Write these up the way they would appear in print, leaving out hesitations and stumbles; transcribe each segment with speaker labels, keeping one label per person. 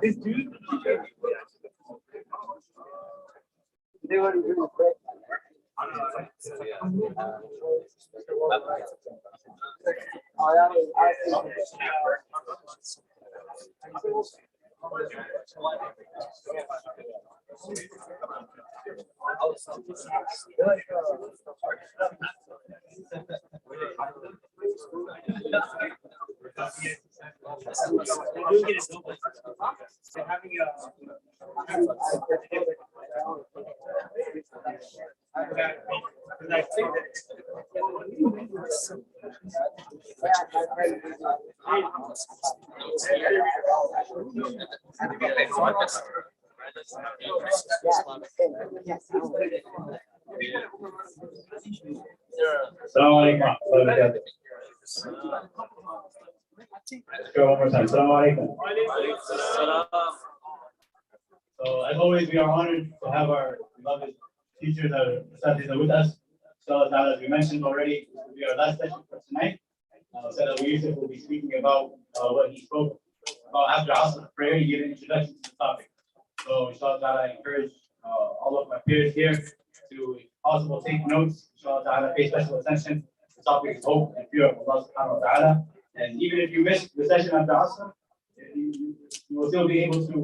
Speaker 1: This dude, they were really quick.
Speaker 2: Assalamu alaikum. Let's go one more time. Assalamu alaikum. So as always, we are honored to have our beloved teachers, our Ustadh with us. So as we mentioned already, this will be our last session for tonight. Ustadh Yousif will be speaking about what he spoke about after Asr prayer. He gave an introduction to the topic. So inshallah, I encourage all of my peers here to, if possible, take notes. Inshallah, pay special attention. The topic is hope and fear of Allah subhanahu wa ta'ala. And even if you miss the session after Asr, you will still be able to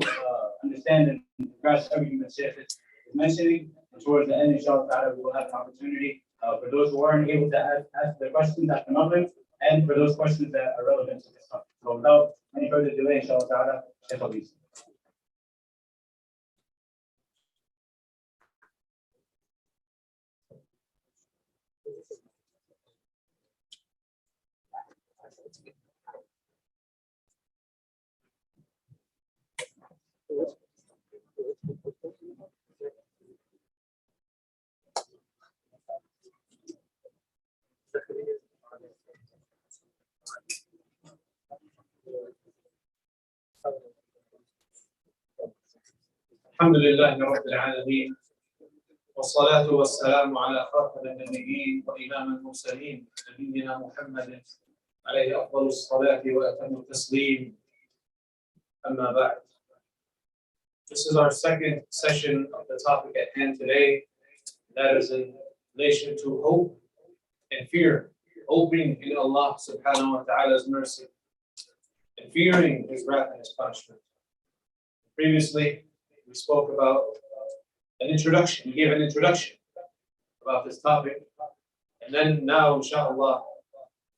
Speaker 2: understand and grasp everything that Shaykh is mentioning. And towards the end, inshallah, we will have an opportunity for those who aren't able to ask the questions at the moment, and for those questions that are relevant to this topic. So without any further delay, inshallah, Shaykh will be.
Speaker 3: الحمد لله رب العالمين والصلاة والسلام على خاتم النبيين وإمام المرسلين نبينا محمد عليه أفضل الصلاة وأتم التسليم. أما بعد. This is our second session of the topic at hand today. That is in relation to hope and fear. Hoping in Allah subhanahu wa ta'ala's mercy and fearing His wrath and His punishment. Previously, we spoke about an introduction. We gave an introduction about this topic. And then now, inshallah,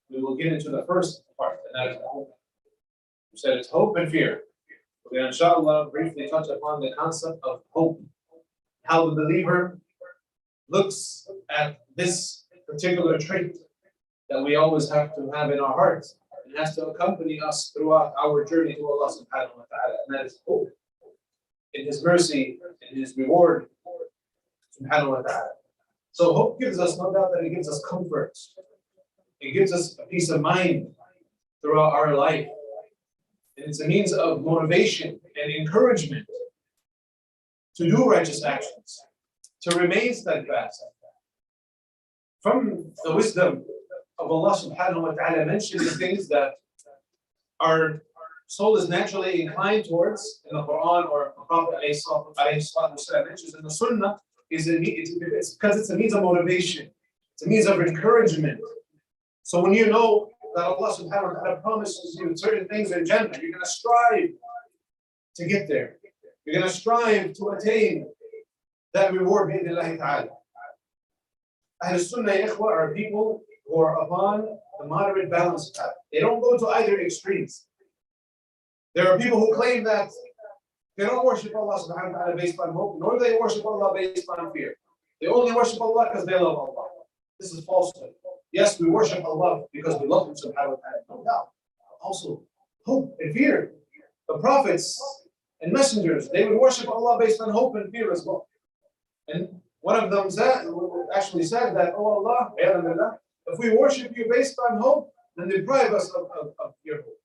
Speaker 3: we will get into the first part, and that is hope. We said it's hope and fear. We're going to, inshallah, briefly touch upon the concept of hope. How the believer looks at this particular trait that we always have to have in our hearts. It has to accompany us throughout our journey to Allah subhanahu wa ta'ala, and that is hope in His mercy and His reward subhanahu wa ta'ala. So hope gives us, no doubt that it gives us comfort. It gives us a peace of mind throughout our life. And it's a means of motivation and encouragement to do righteous actions, to remain steadfast. From the wisdom of Allah subhanahu wa ta'ala mentioned the things that our soul is naturally inclined towards in the Quran, or the Prophet ﷺ mentions in the Sunnah, it's because it's a means of motivation, it's a means of encouragement. So when you know that Allah subhanahu wa ta'ala promises you certain things in Jannah, you're going to strive to get there. You're going to strive to attain that reward bi'idhnillahi ta'ala. Ahl Sunnah ikhwa are people who are upon the moderate balance path. They don't go to either extremes. There are people who claim that they don't worship Allah subhanahu wa ta'ala based on hope, nor do they worship Allah based on fear. They only worship Allah because they love Allah. This is falsehood. Yes, we worship Allah because we love Him subhanahu wa ta'ala, no doubt. Also, hope and fear. The prophets and messengers, they would worship Allah based on hope and fear as well. And one of them actually said that, oh Allah, if we worship you based on hope, then deprive us of your hope,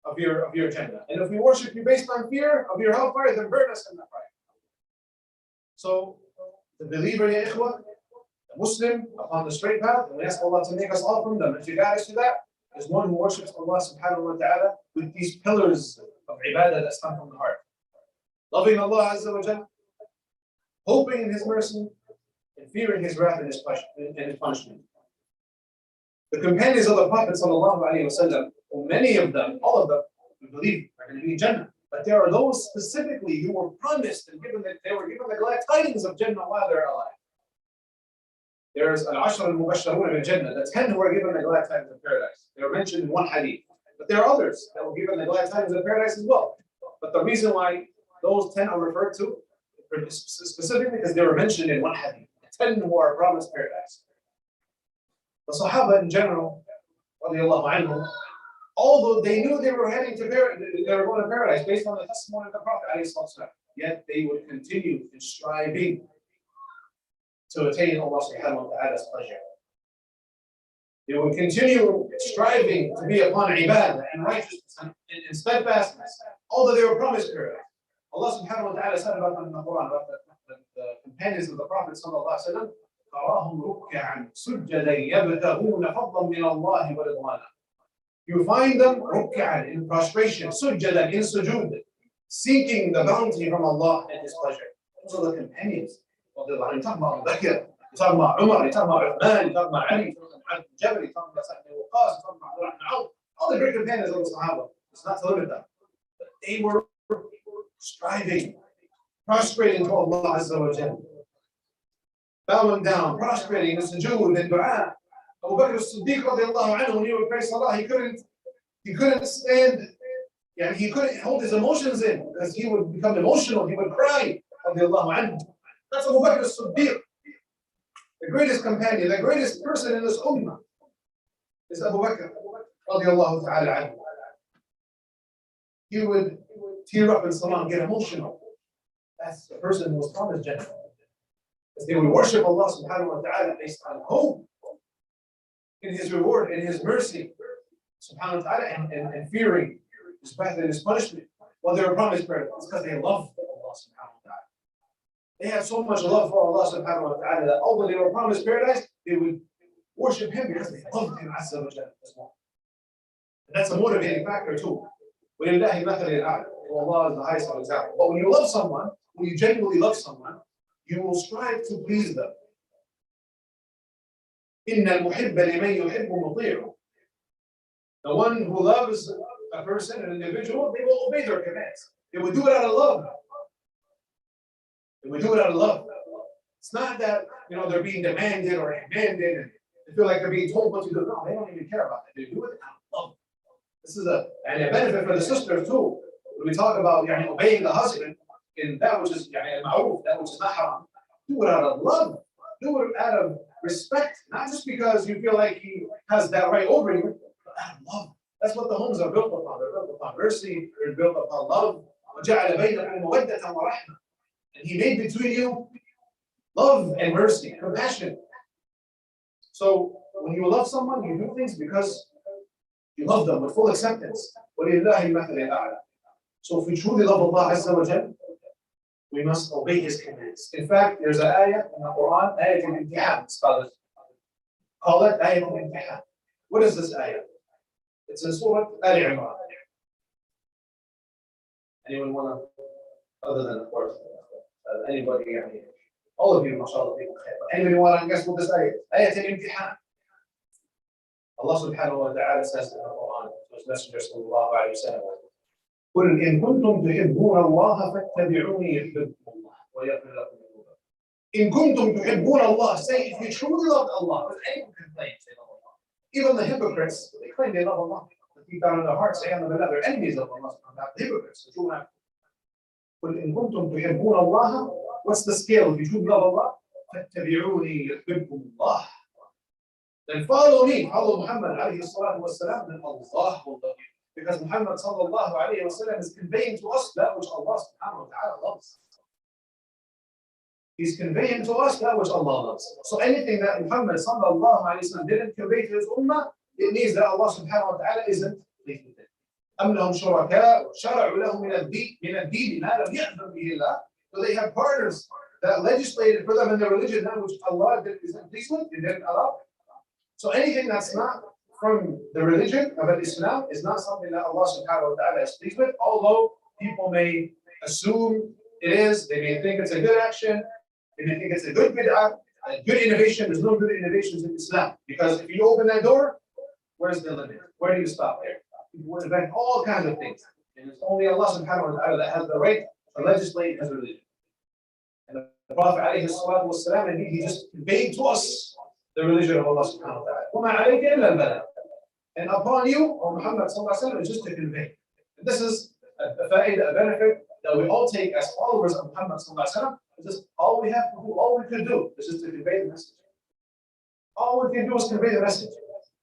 Speaker 3: of your Jannah. And if we worship you based on fear of your hellfire, then burn us in the fire. So the believer, ya ikhwa, the Muslim upon the straight path, and we ask Allah to make us all from them, and to guide us to that, is one who worships Allah subhanahu wa ta'ala with these pillars of ibadah that's come from the heart. Loving Allah Azza wa Jal, hoping in His mercy, and fearing His wrath and His punishment. The companions of the Prophet sallallahu alaihi wasallam, many of them, all of them, we believe are going to be in Jannah. But there are those specifically who were promised and they were given the glad tidings of Jannah while they're alive. There's al-ashar al-mubashsharun bil Jannah, the 10 who were given the glad tidings of paradise. They were mentioned in one hadith. But there are others that were given the glad tidings of paradise as well. But the reason why those 10 are referred to specifically because they were mentioned in one hadith. The 10 who are promised paradise. The Sahaba in general, radiallahu anhum, although they knew they were heading to paradise, they were going to paradise based on the testimony of the Prophet, yet they would continue in striving to attain Allah subhanahu wa ta'ala's pleasure. They would continue striving to be upon ibadah and righteousness and steadfastness, although they were promised paradise. Allah subhanahu wa ta'ala said about them in the Quran, about the companions of the Prophet sallallahu alaihi wasallam, تراهم ركعا سجدا يبتغون فضلا من الله ورضوانا. You find them ركعا in prostration, سجدا in sujood, seeking the bounty from Allah and His pleasure. Those are the companions. You're talking about Abu Bakr, you're talking about Umar, you're talking about Uthman, you're talking about Ali, you're talking about Jabal, you're talking about Sa'd ibn Waqqas, you're talking about Abdullah ibn Awf, all the great companions of the Sahaba. It's not to limit them. But they were striving, prostrating to Allah Azza wa Jalla, bowing down, prostrating in sujood and dua. Abu Bakr as-Siddiq radiallahu anhu, when he would pray salah, he couldn't stand, he couldn't hold his emotions in because he would become emotional, he would cry radiallahu anhu. That's Abu Bakr as-Siddiq, the greatest companion, the greatest person in this ummah is Abu Bakr radiallahu ta'ala anhu. He would tear up in salah and get emotional. That's the person who was promised Jannah. Because they would worship Allah subhanahu wa ta'ala based on hope in His reward, in His mercy, subhanahu wa ta'ala, and fearing His wrath and His punishment. Well, they were promised paradise. It's because they love Allah subhanahu wa ta'ala. They had so much love for Allah subhanahu wa ta'ala that although they were promised paradise, they would worship Him because they loved Him Azza wa Jalla as well. And that's a motivating factor too. وَلِلَّهِ مَثَلِ الْأَعْلَى. Allah is the highest of example. But when you love someone, when you genuinely love someone, you will strive to please them. إِنَّ الْمُحِبَّ لِمَنْ يُحِبُّ مُطِيعُ. The one who loves a person, an individual, they will obey their commands. They will do it out of love. They will do it out of love. It's not that they're being demanded or commanded and they feel like they're being told what to do. No, they don't even care about that. They do it out of love. This is a benefit for the sisters too. When we talk about obeying the husband in that which is ma'ruf, that which is not haram, do it out of love. Do it out of respect, not just because you feel like he has that right over you, but out of love. That's what the homes are built upon. They're built upon mercy, they're built upon love. And He made between you love and mercy, compassion. So when you love someone, you do things because you love them with full acceptance. So if we truly love Allah Azza wa Jal, we must obey His commands. In fact, there's an ayah in the Quran, ayah al-imtihan, scholars call it ayah al-imtihan. What is this ayah? It's in Surah Al-Imran. Anyone want to, other than of course, anybody, all of you, mashallah, anybody want to guess what this ayah is? Ayah al-imtihan. Allah subhanahu wa ta'ala says in the Quran to His Messenger sallallahu alayhi wa sallam, قُلْ إِن كُنْتُمْ تُحِبُّونَ اللَّهَ فَاتَّبِعُونِي يُحْبِبْكُمُ اللَّهُ وَيَغْفِرْ لَكُمْ ذُنُوبَكُمْ. إِن كُنْتُمْ تُحِبُّونَ اللَّهَ, say if you truly love Allah, because anyone can claim they love Allah. Even the hypocrites, they claim they love Allah. But deep down in their hearts, they have they're enemies of Allah. The hypocrites, the true actors. قُلْ إِن كُنْتُمْ تُحِبُّونَ اللَّهَ, what's the scale? If you truly love Allah, فَاتَّبِعُونِي يُحْبِبْكُمُ اللَّهُ. Then follow me, follow Muhammad alayhi salatu wasalam, then Allah will love you. Because Muhammad sallallahu alayhi wa sallam is conveying to us that which Allah subhanahu wa ta'ala loves. He's conveying to us that which Allah loves. So anything that Muhammad sallallahu alayhi wa sallam didn't convey to his ummah, it means that Allah subhanahu wa ta'ala isn't pleased with it. أَمْ لَهُمْ شُرَكَاءُ شَرَعُوا لَهُم مِنَ الدِّينِ مَا لَمْ يَأْذَنْ بِهِ اللَّهُ. So they have partners that legislated for them in their religion that which Allah isn't pleased with, they didn't allow. So anything that's not from the religion of Islam is not something that Allah subhanahu wa ta'ala is pleased with, although people may assume it is, they may think it's a good action, they may think it's a good bid'ah, a good innovation. There's no good innovations in Islam. Because if you open that door, where's the limit? Where do you stop there? People will invent all kinds of things. And it's only Allah subhanahu wa ta'ala that has the right to legislate his religion. And the Prophet alayhi salatu wasalam, and he just conveyed to us the religion of Allah subhanahu wa ta'ala. And upon you, O Muhammad sallallahu alayhi wa sallam, is just to convey. And this is a benefit that we all take as followers of Muhammad sallallahu alayhi wa sallam. This all we have to do, all we can do is just to convey the message. All we can do is convey the message.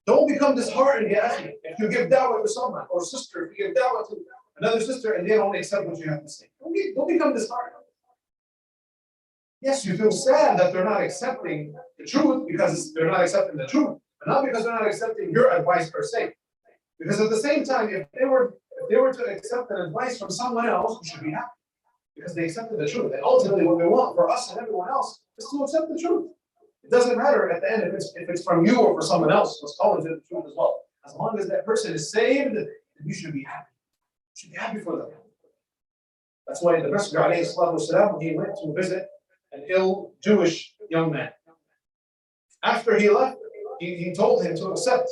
Speaker 3: Don't become disheartened, ya akhi. If you give da'wah to someone, or sister, if you give da'wah to another sister and they don't accept what you have to say, don't become disheartened. Yes, you feel sad that they're not accepting the truth because they're not accepting the truth, but not because they're not accepting your advice per se. Because at the same time, if they were to accept an advice from someone else, we should be happy because they accepted the truth. And ultimately, what we want for us and everyone else is to accept the truth. It doesn't matter at the end if it's from you or for someone else who's calling to the truth as well. As long as that person is saved, you should be happy. You should be happy for them. That's why the Messenger alayhi salatu wasalam, he went to visit an ill Jewish young man. After he left, he told him to accept,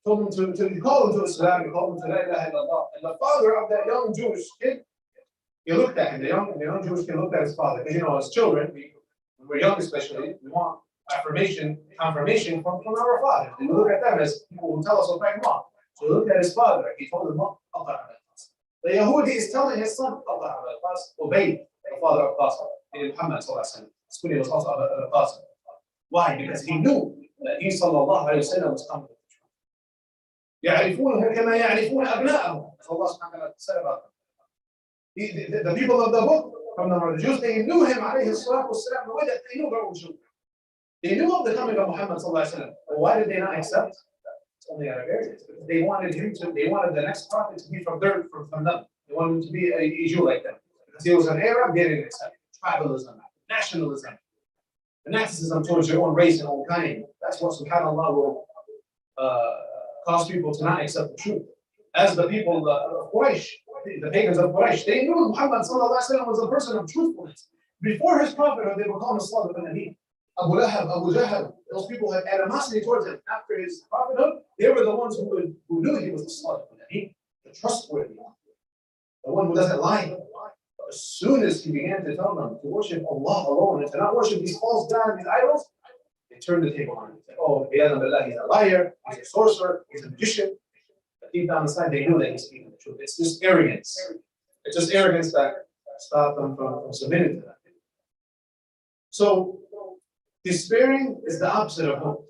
Speaker 3: told him to call him to Islam, he called him to La ilaha illallah. And the father of that young Jewish kid, he looked at him, the young Jewish kid looked at his father. Because as children, when we're young especially, we want confirmation from our fathers. And we look at them as people who tell us what's right and wrong. So he looked at his father, he told him, the Yahudi is telling his son, obey the father of Qasim. Muhammad sallallahu alaihi wasallam. His kunya was also Qasim. Why? Because he knew that he sallallahu alaihi wasallam was coming with the truth. يعرفونه كما يعرفون أبناءهم. As Allah subhanahu wa ta'ala said about them. The people of the book, from the Jews, they knew him alayhi salatu wasalam the way that they knew their own children. They knew of the coming of Muhammad sallallahu alaihi wasallam. But why did they not accept? It's only out of arrogance. They wanted the next prophet to be from them. They wanted him to be a Jew like them. Because he was an Arab, they didn't accept it. Tribalism, nationalism, fanaticism towards your own race and own kind. That's what subhanAllah will cause people to not accept the truth. As the people of Quraysh, the pagans of Quraysh, they knew Muhammad sallallahu alaihi wasallam was a person of truthfulness. Before his prophethood, they were called Ustadh ibn Nabi. Abu Lahab, Abu Jahl, those people had animosity towards him. After his prophethood, they were the ones who knew he was the Ustadh ibn Nabi, the trustworthy one, the one who doesn't lie. As soon as he began to tell them to worship Allah alone and to not worship these false gods, these idols, they turned the table on him. They said, oh, he's a liar, he's a sorcerer, he's a magician. But deep down inside, they knew that he's speaking the truth. It's just arrogance. It's just arrogance that stopped them from submitting to that. So, despairing is the opposite of hope.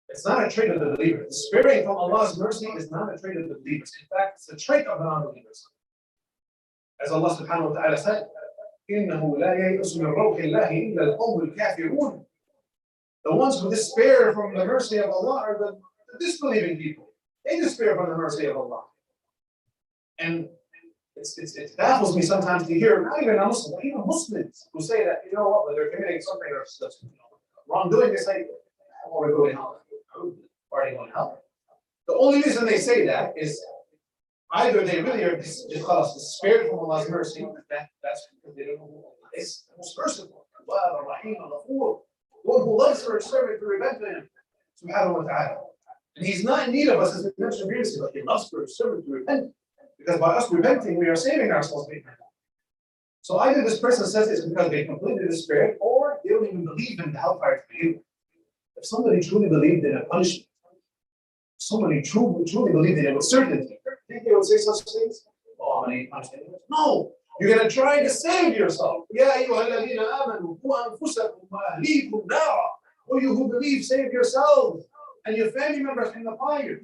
Speaker 3: It's not a trait of the believer. Despairing from Allah's mercy is not a trait of the believers. In fact, it's a trait of the non-believers. As Allah subhanahu wa ta'ala said, إِنَّهُ لَا يَيْأَسُ مِنْ رَوْحِ اللَّهِ إِلَّا الْقَوْمُ الْكَافِرُونَ. The ones who despair from the mercy of Allah are the disbelieving people. They despair from the mercy of Allah. And it baffles me sometimes to hear, not even a Muslim, but even Muslims who say that, you know what, when they're committing something that's wrongdoing, they say, I want to go to hell. Why are they going to hell? The only reason they say that is either they really are just despaired from Allah's mercy, that's because they don't know who Allah is. The most merciful, Allah, Ar-Rahim, Al-Ghafur, one who loves for his servant to repent to him, subhanahu wa ta'ala. And he's not in need of us, as we mentioned previously, but he loves for his servant to repent. Because by us repenting, we are saving ourselves. So either this person says it's because they completely despaired, or they don't even believe in the hellfire to begin with. If somebody truly believed in a punishment, somebody truly believed in it with certainty, think they would say such things? Oh, I'm going to punish anyone. No, you're going to try to save yourself. Ya ayyuhalladhina amanu qu anfusakum wa ahlikum nara. O you who believe, save yourselves and your family members from the fire.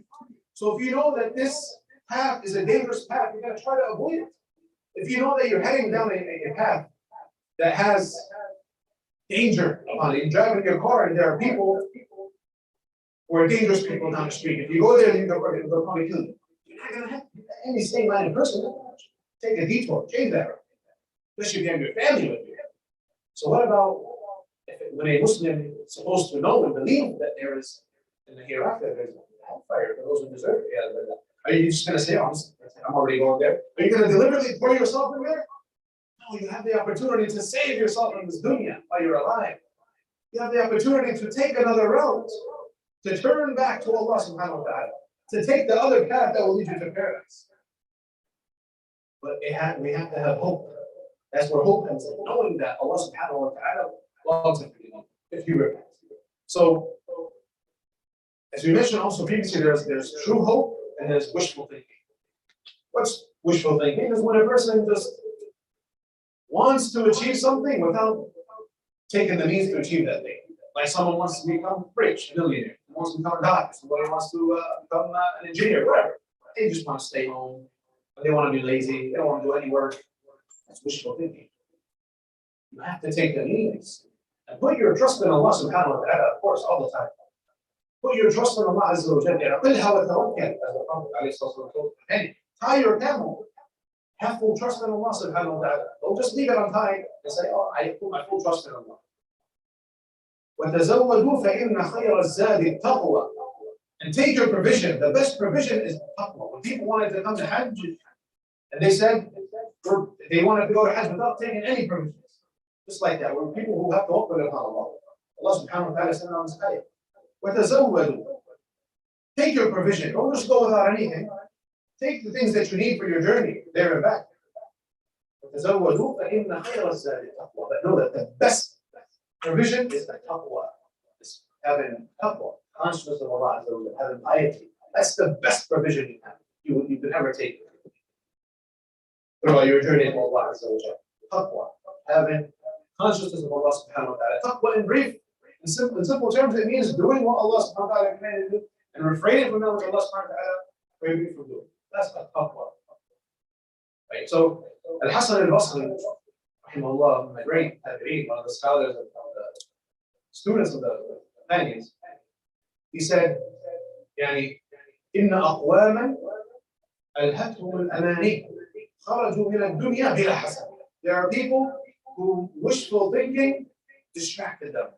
Speaker 3: So if you know that this path is a dangerous path, you're going to try to avoid it. If you know that you're heading down a path that has danger upon it, you're driving your car and there are people who are dangerous people down the street. If you go there, they'll probably kill you. You're not going to have any sane-minded person. Take a detour, change that route. Especially if you have your family with you. So what about when a Muslim is supposed to know and believe that there is in the hereafter, there's hellfire for those who deserve it. Yeah, but are you just going to say, oh, I'm already going there? Are you going to deliberately pour yourself in there? No, you have the opportunity to save yourself from this dunya while you're alive. You have the opportunity to take another route, to turn back to Allah subhanahu wa ta'ala, to take the other path that will lead you to paradise. But we have to have hope. That's where hope comes in, knowing that Allah subhanahu wa ta'ala loves it if you repent. So, as we mentioned also previously, there's true hope and there's wishful thinking. What's wishful thinking? Is when a person just wants to achieve something without taking the means to achieve that thing. Like someone wants to become rich, a millionaire, wants to become a doctor, somebody wants to become an engineer, whatever. They just want to stay home. They want to be lazy. They don't want to do any work. That's wishful thinking. You have to take the means and put your trust in Allah subhanahu wa ta'ala, of course, all the time. Put your trust in Allah Azza wa Jalla. As the Prophet ﷺ told me, tie your camel. Have full trust in Allah subhanahu wa ta'ala. Don't just leave it untied and say, oh, I put my full trust in Allah. وَتَزَوَّدُوا فَإِنَّ خَيْرَ الزَّادِ التَّقْوَى. And take your provision. The best provision is taqwa. When people wanted to come to Hajj, and they said they wanted to go to Hajj without taking any provisions. Just like that. We're people who have to open upon Allah. Allah subhanahu wa ta'ala said on this ayah. وَتَزَوَّدُوا. Take your provision. Don't just go without anything. Take the things that you need for your journey there and back. وَتَزَوَّدُوا فَإِنَّ خَيْرَ الزَّادِ التَّقْوَى. But know that the best provision is the taqwa. It's having taqwa, consciousness of Allah, having piety. That's the best provision you could ever take throughout your journey to Allah. Taqwa, having consciousness of Allah subhanahu wa ta'ala. Taqwa in brief, in simple terms, it means doing what Allah subhanahu wa ta'ala commanded you and refraining from what Allah subhanahu wa ta'ala prohibited from doing. That's the taqwa. Right? So, Al-Hasan al-Basri, rahimahullah, the great tabi'een, one of the scholars of the students of the companions, he said, يعني إن أقواما ألهتهم الأماني خرجوا من الدنيا بلا حسن. There are people who wishful thinking distracted them.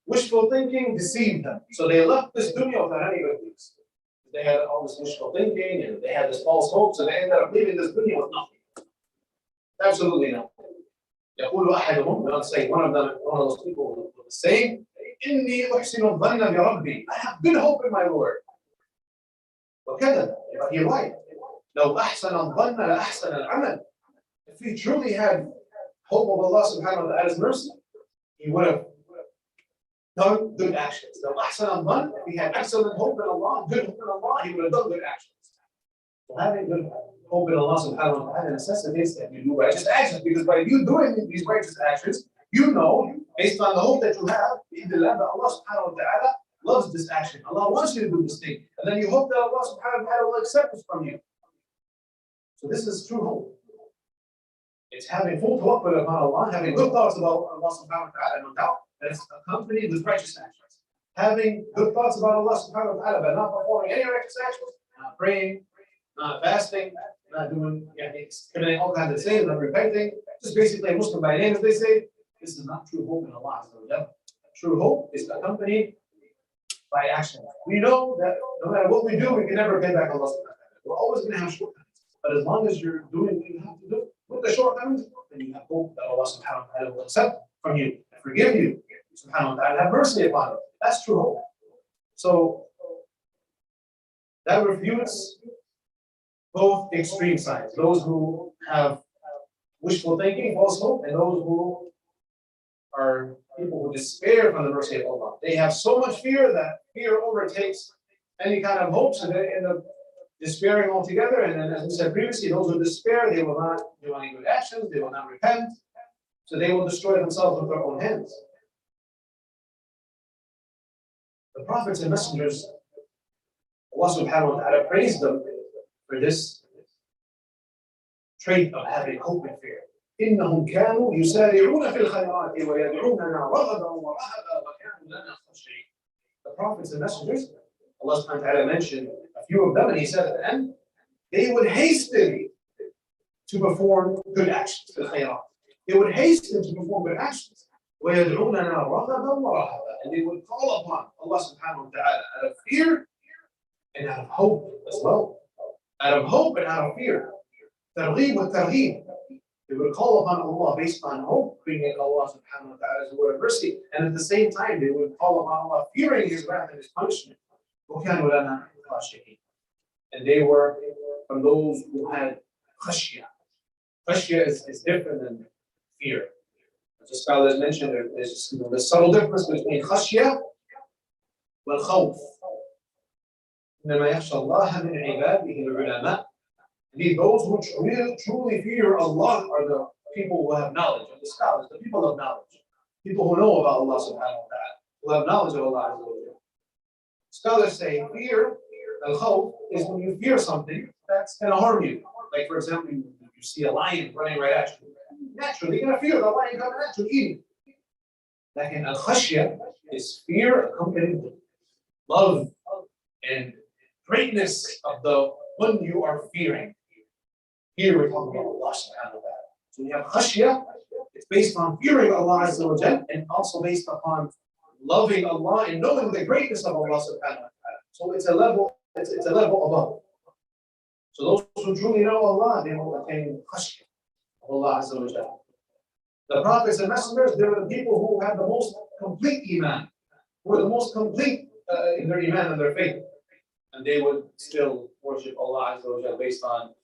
Speaker 3: Wishful thinking deceived them. So they left this dunya without any good things. They had all this wishful thinking and they had this false hope, so they ended up leaving this dunya with nothing. Absolutely nothing. يقول أحدهم, let's say one of those people was saying, إني أحسن الظن بربي. I have good hope in my Lord. وكذا, but he lied. لو أحسن الظن لأحسن العمل. If he truly had hope of Allah subhanahu wa ta'ala's mercy, he would have done good actions. لو أحسن الظن, if he had excellent hope in Allah, good hope in Allah, he would have done good actions. So having good hope in Allah subhanahu wa ta'ala necessitates that you do righteous actions, because by you doing these righteous actions, you know, based on the hope that you have, that Allah subhanahu wa ta'ala loves this action. Allah wants you to do this thing. And then you hope that Allah subhanahu wa ta'ala will accept this from you. So this is true hope. It's having full tawakkul upon Allah, having good thoughts about Allah subhanahu wa ta'ala, no doubt, that it's accompanied with righteous actions. Having good thoughts about Allah subhanahu wa ta'ala, but not performing any righteous actions, not praying, not fasting, not doing, committing all kinds of sins, not repenting, just basically a Muslim by name, as they say. This is not true hope in Allah. True hope is accompanied by action. We know that no matter what we do, we can never pay back Allah subhanahu wa ta'ala. We're always going to have shortcomings. But as long as you're doing what you have to do with the shortcomings, then you have hope that Allah subhanahu wa ta'ala will accept from you and forgive you. Subhanahu wa ta'ala, have mercy upon you. That's true hope. So that refutes both extreme sides, those who have wishful thinking, false hope, and those who are people who despair from the mercy of Allah. They have so much fear that fear overtakes any kind of hope, so they end up despairing altogether. And then, as we said previously, those who despair, they will not do any good actions, they will not repent, so they will destroy themselves with their own hands. The prophets and messengers, Allah subhanahu wa ta'ala praised them for this trait of having hope and fear. إنهم كانوا يسارعون في الخيرات ويدعوننا رغبا ورهبا وكانوا لنا خاشعين. The prophets and messengers, Allah subhanahu wa ta'ala mentioned a few of them, and He said at the end, they would hasten to perform good actions, the khayrat. They would hasten to perform good actions. وَيَدْعُونَنَا رَغَبًا وَرَهَبًا. And they would call upon Allah subhanahu wa ta'ala out of fear and out of hope as well. Out of hope and out of fear. Targheeb wa targheeb. They would call upon Allah based on hope, bringing Allah subhanahu wa ta'ala's word of mercy. And at the same time, they would call upon Allah, fearing His wrath and His punishment. وَكَانُوا لَنَا خَاشِعِينَ. And they were from those who had khashya. Khashya is different than fear. As the scholars mentioned, there's the subtle difference between khashya and khawf. إِنَّمَا يَخْشَى اللَّهَ مِنْ عِبَادِهِ الْعُلَمَاء. Indeed, those who truly fear Allah are the people who have knowledge, and the scholars, the people of knowledge, people who know about Allah subhanahu wa ta'ala, who have knowledge of Allah. Scholars say fear, al-khawf, is when you fear something that's going to harm you. Like, for example, you see a lion running right at you. Naturally, you're going to fear the lion coming at you, eating. Like in al-khashya is fear accompanied with love and greatness of the one you are fearing. Here we're talking about Allah subhanahu wa ta'ala. So we have khashya, it's based on fearing Allah Azza wa Jal, and also based upon loving Allah and knowing the greatness of Allah subhanahu wa ta'ala. So it's a level above. So those who truly know Allah, they will attain khashya of Allah Azza wa Jal. The prophets and messengers, they were the people who had the most complete iman, who were the most complete in their iman and their faith. And they would still worship Allah Azza wa Jal based on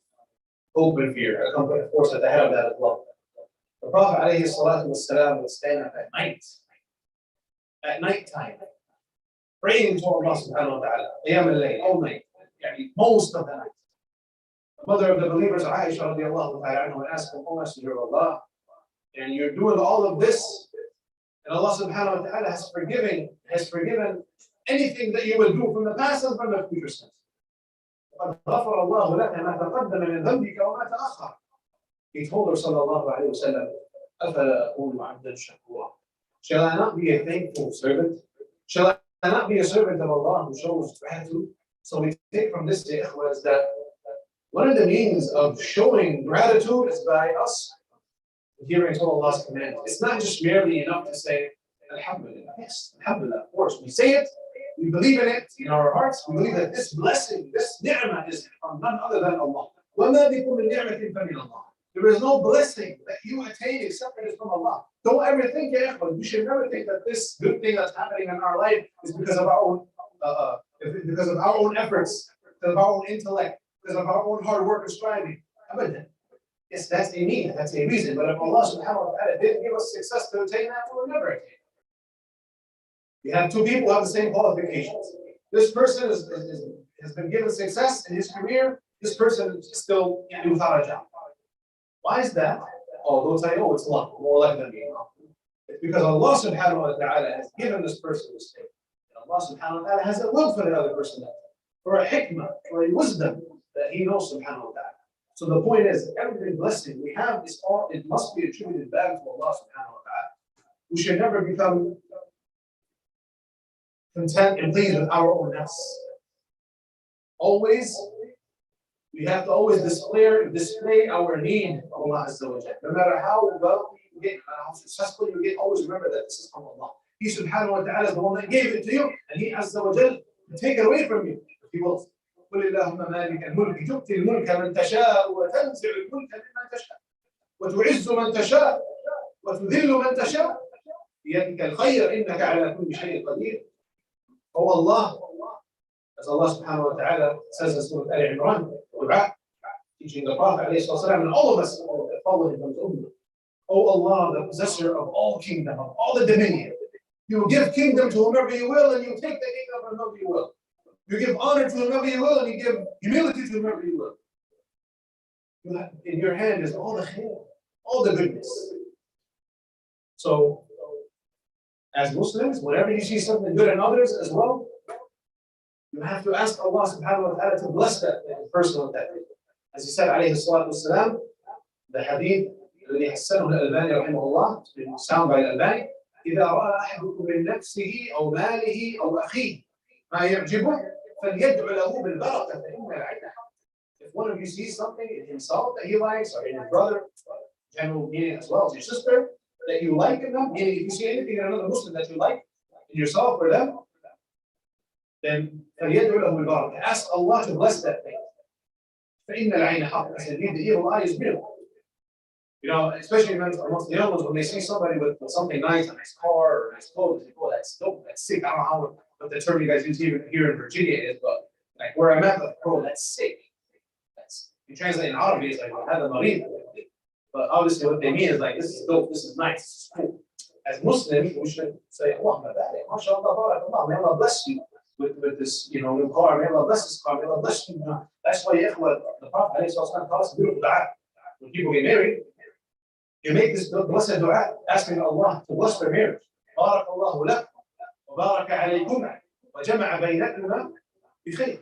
Speaker 3: hope and fear. Of course, at the head of that is love. The Prophet alayhi salatu wasalam would stand up at night time, praying to Allah subhanahu wa ta'ala, qiyam al-layl, all night, most of the night. The mother of the believers, Aisha radiallahu ta'ala, would ask him, O Messenger of Allah, and you're doing all of this, and Allah subhanahu wa ta'ala has forgiven anything that you will do from the past and from the future sins. غفر الله لك ما تقدم من ذنبك وما تأخر. He told her sallallahu alayhi wa sallam, أفلا أكون عبدا شكورا. Shall I not be a thankful servant? Shall I not be a servant of Allah who shows gratitude? So we take from this day, is that one of the means of showing gratitude is by us adhering to Allah's command. It's not just merely enough to say, Alhamdulillah. Yes, Alhamdulillah, of course. We say it, we believe in it in our hearts. We believe that this blessing, this ni'mah is from none other than Allah. وَمَا بِكُم مِّن نِعْمَةٍ فَمِنَ اللَّهِ. There is no blessing that you attain except it is from Allah. Don't ever think, we should never think that this good thing that's happening in our life is because of our own efforts, because of our own intellect, because of our own hard work and striving. Yes, that's a need, that's a reason. But if Allah subhanahu wa ta'ala didn't give us success to attain that, we will never attain it. You have two people who have the same qualifications. This person has been given success in his career. This person is still without a job. Why is that? Oh, don't say, it's luck, more luck than being luck. It's because Allah subhanahu wa ta'ala has given this person this thing. And Allah subhanahu wa ta'ala has a will for the other person, for a hikmah, for a wisdom that He knows subhanahu wa ta'ala. So the point is, every blessing we have it must be attributed back to Allah subhanahu wa ta'ala. We should never become content and pleased with our own nafs. Always, we have to always display our need of Allah Azza wa Jalla. No matter how wealthy you get, how successful you get, always remember that this is from Allah. He subhanahu wa ta'ala is the one that gave it to you, and He Azza wa Jalla can take it away from you if He wills. قل اللهم مالك الملك تؤتي الملك من تشاء وتنزع الملك ممن تشاء وتعز من تشاء وتذل من تشاء بيدك الخير إنك على كل شيء قدير. Oh Allah, as Allah subhanahu wa ta'ala says in Surah Al-Imran, teaching the Prophet ﷺ, and all of us that follow him, oh Allah, the possessor of all kingdom, of all the dominion. You give kingdom to whomever you will, and you take the kingdom from whomever you will. You give honor to whomever you will, and you give humility to whomever you will. In your hand is all the khair, all the goodness. So, as Muslims, whenever you see something good in others as well, you have to ask Allah subhanahu wa ta'ala to bless that person with that. As He said, alayhi salatu wasalam, the hadith, الذي حسنه الألباني رحمه الله, sound by الألباني, إذا رأى أحدكم من نفسه أو ماله أو أخيه ما يعجبه فليدعو له بالبركة فإن العين حق. If one of you sees something in himself that he likes, or in his brother, general meaning as well as your sister, that you like in them, meaning if you see anything in another Muslim that you like in yourself or them, then ask Allah to bless that thing. فإن العين حق. I said, the evil eye is real. You know, especially amongst the young ones, when they see somebody with something nice, a nice car or nice clothes, they go, "Oh, that's dope, that's sick." I don't know what the term you guys use even here in Virginia is, but like where I'm at, like, bro, that's sick. That's, you translate in Arabic, it's like, "Hada marid." But obviously what they mean is like, this is dope, this is nice, this is cool. As Muslims, we should say, "Allah, mashallah, barakallah, may Allah bless you with this, you know, new car, may Allah bless this car, may Allah bless you." That's why the Prophet taught us to do dua. When people get married, you make this blessed dua, asking Allah to bless their marriage. Barakallahu lak, wa baraka alaykuma, wa jama'a baynakuma bi khayr.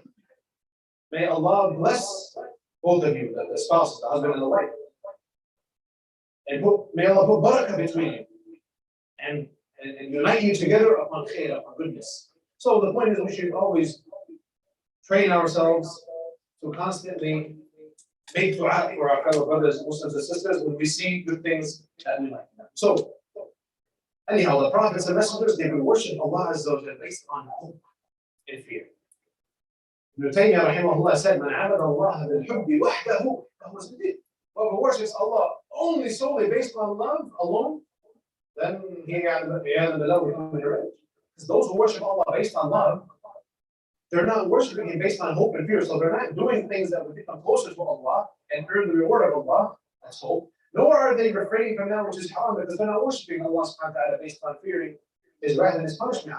Speaker 3: May Allah bless both of you, the spouses, the husband and the wife. And may Allah put barakah between you and unite you together upon khair, upon goodness. So the point is we should always train ourselves to constantly make dua for our fellow brothers, Muslims and sisters when we see good things that we like. So anyhow, the prophets and messengers, they would worship Allah Azza wa Jalla based on hope and fear. Ibn Taymiyyah rahimahullah said, "Man abada Allah bil-hubbi wahdahu, whoever worships Allah only solely based on love alone, then he will become irrelevant. Because those who worship Allah based on love, they're not worshiping Him based on hope and fear. So they're not doing things that would become closer to Allah and earn the reward of Allah. That's hope. Nor are they refraining from that which is haram, because they're not worshiping Allah subhanahu wa ta'ala based on fearing His wrath and His punishment.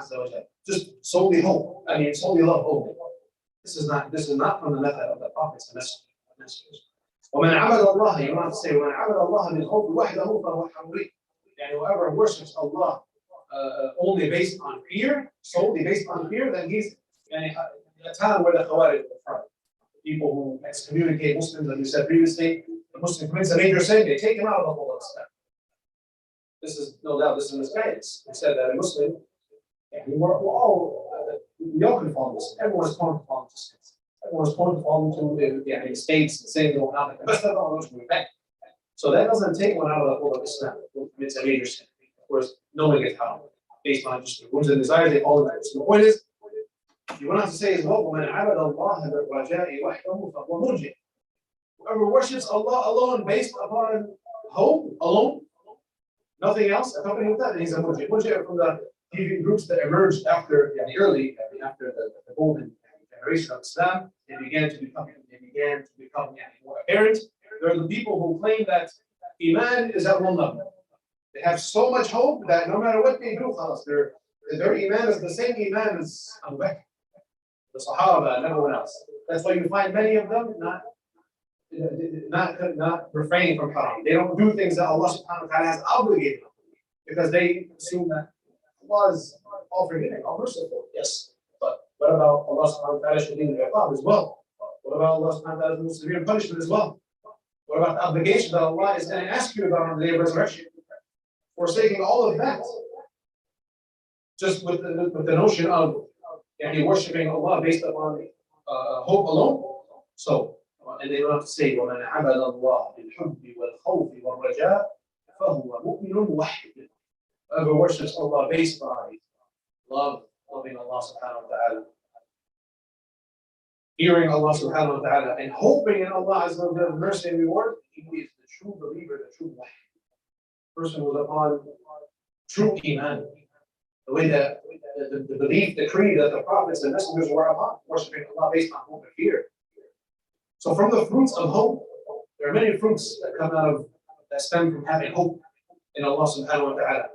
Speaker 3: Just solely hope. I mean, solely love only. This is not from the method of the prophets and messengers. وَمَنْ عَبَدَ اللَّهَ, you want to say, وَمَنْ عَبَدَ اللَّهَ بِالْخَوْفِ وَحْدَهُ فَهُوَ حَمْرِي. And whoever worships Allah only based on fear, solely based on fear, then he's a time where the Khawarij are from. People who excommunicate Muslims, as we said previously, the Muslim commits a major sin, they take him out of the whole Islam. This is no doubt, this is misguidance. We said that a Muslim, we all can fall Muslim. Everyone is prone to fall into sins. Everyone is prone to fall into the mistakes and saying they will not make the best of those who repent. So that doesn't take one out of the whole of Islam. Who commits a major sin. Of course, no one gets out based on just the wounds and desires, they fall into it. So the point is, you want to say as well, وَمَنْ عَبَدَ اللَّهَ بِالرَّجَاءِ وَحْدَهُ فَهُوَ مُرْجِئٌ. Whoever worships Allah alone based upon hope alone, nothing else accompanied with that, then he's a murji'. Murji' are from the deviant groups that emerged after after the golden generation of Islam. They began to become more apparent. They're the people who claim that Iman is at one level. They have so much hope that no matter what they do, their Iman is the same Iman as Abu Bakr, the Sahaba, and everyone else. That's why you find many of them not refraining from haram. They don't do things that Allah subhanahu wa ta'ala has obligated them, because they assume that Allah is all forgiving, all merciful. Yes. But what about Allah subhanahu wa ta'ala shadeen al-iqab as well? What about Allah subhanahu wa ta'ala's most severe punishment as well? What about the obligation that Allah is going to ask you about on the day of resurrection? Forsaking all of that, just with the notion of worshipping Allah based upon hope alone. So, and they don't have to say, وَمَنْ عَبَدَ اللَّهَ بِالْحُبِّ وَالْخَوْفِ وَالرَّجَاءِ فَهُوَ مُؤْمِنٌ وَحِدٌ. Whoever worships Allah based on loving Allah subhanahu wa ta'ala, hearing Allah subhanahu wa ta'ala, and hoping in Allah Azza wa Jalla's mercy and reward, he is the true believer, the true wahid. Person was upon true Iman. The way that the belief, the creed that the prophets and messengers were upon, worshiping Allah based on hope and fear. So from the fruits of hope, there are many fruits that stem from having hope in Allah subhanahu wa ta'ala.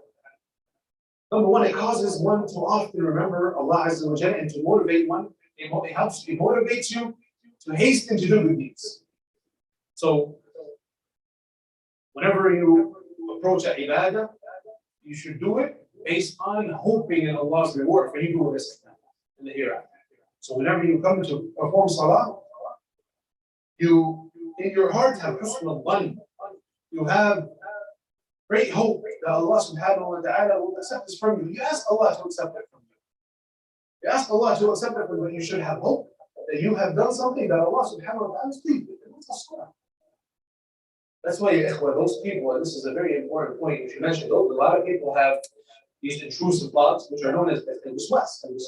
Speaker 3: Number one, it causes one to often remember Allah Azza wa Jalla and to motivate one. It motivates you to hasten to do good deeds. So whenever you approach an ibadah, you should do it based on hoping in Allah's reward for you doing this in the hereafter. So whenever you come to perform salah, you in your heart have husn al-dhann. You have great hope that Allah subhanahu wa ta'ala will accept this from you. You ask Allah to accept it from you. You ask Allah to accept it from you. You should have hope that you have done something that Allah subhanahu wa ta'ala is pleased with. That's why, those people, and this is a very important point, which you mentioned, a lot of people have these intrusive thoughts, which are known as al-waswas, and